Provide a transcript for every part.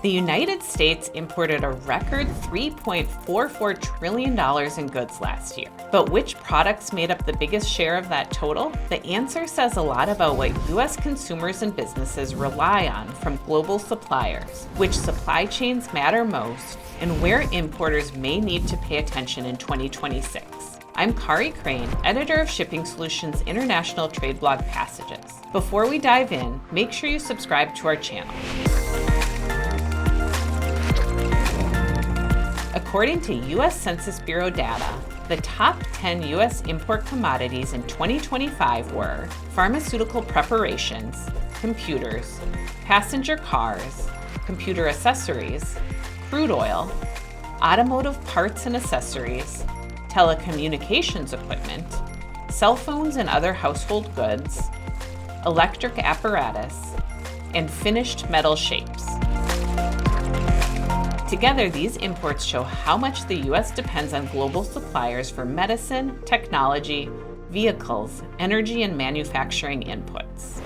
The United States imported a record $3.44 trillion in goods last year. But which products made up the biggest share of that total? The answer says a lot about what U.S. consumers and businesses rely on from global suppliers, which supply chains matter most, and where importers may need to pay attention in 2026. I'm Kari Crane, editor of Shipping Solutions' international trade blog Passages. Before we dive in, make sure you subscribe to our channel. According to U.S. Census Bureau data, the top 10 U.S. import commodities in 2025 were pharmaceutical preparations, computers, passenger cars, computer accessories, crude oil, automotive parts and accessories, telecommunications equipment, cell phones and other household goods, electric apparatus, and finished metal shapes. Together, these imports show how much the U.S. depends on global suppliers for medicine, technology, vehicles, energy, and manufacturing inputs.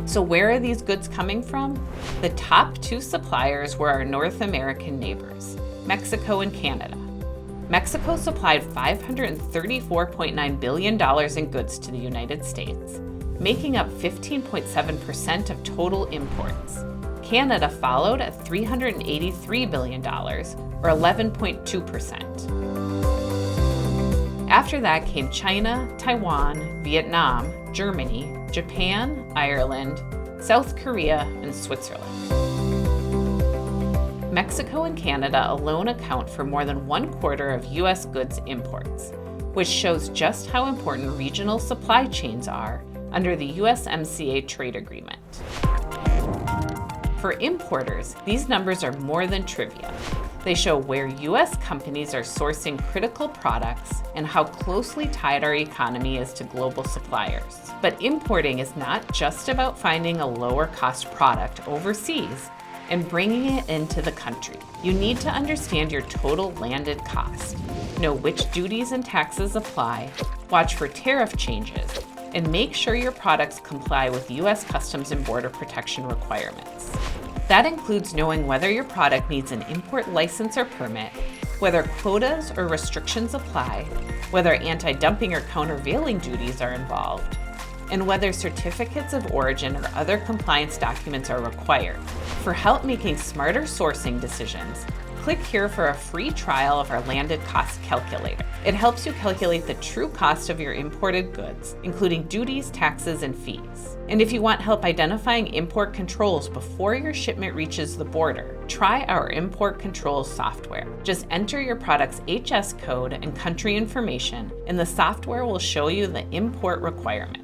So where are these goods coming from? The top two suppliers were our North American neighbors, Mexico and Canada. Mexico supplied $534.9 billion in goods to the United States, making up 15.7% of total imports. Canada followed at $383 billion, or 11.2%. After that came China, Taiwan, Vietnam, Germany, Japan, Ireland, South Korea, and Switzerland. Mexico and Canada alone account for more than 1/4 of U.S. goods imports, which shows just how important regional supply chains are under the USMCA trade agreement. For importers, these numbers are more than trivia. They show where U.S. companies are sourcing critical products and how closely tied our economy is to global suppliers. But importing is not just about finding a lower-cost product overseas and bringing it into the country. You need to understand your total landed cost, know which duties and taxes apply, watch for tariff changes, and make sure your products comply with U.S. Customs and Border Protection requirements. That includes knowing whether your product needs an import license or permit, whether quotas or restrictions apply, whether anti-dumping or countervailing duties are involved, and whether certificates of origin or other compliance documents are required. For help making smarter sourcing decisions, click here for a free trial of our landed cost calculator. It helps you calculate the true cost of your imported goods, including duties, taxes, and fees. And if you want help identifying import controls before your shipment reaches the border, try our import controls software. Just enter your product's HS code and country information, and the software will show you the import requirements.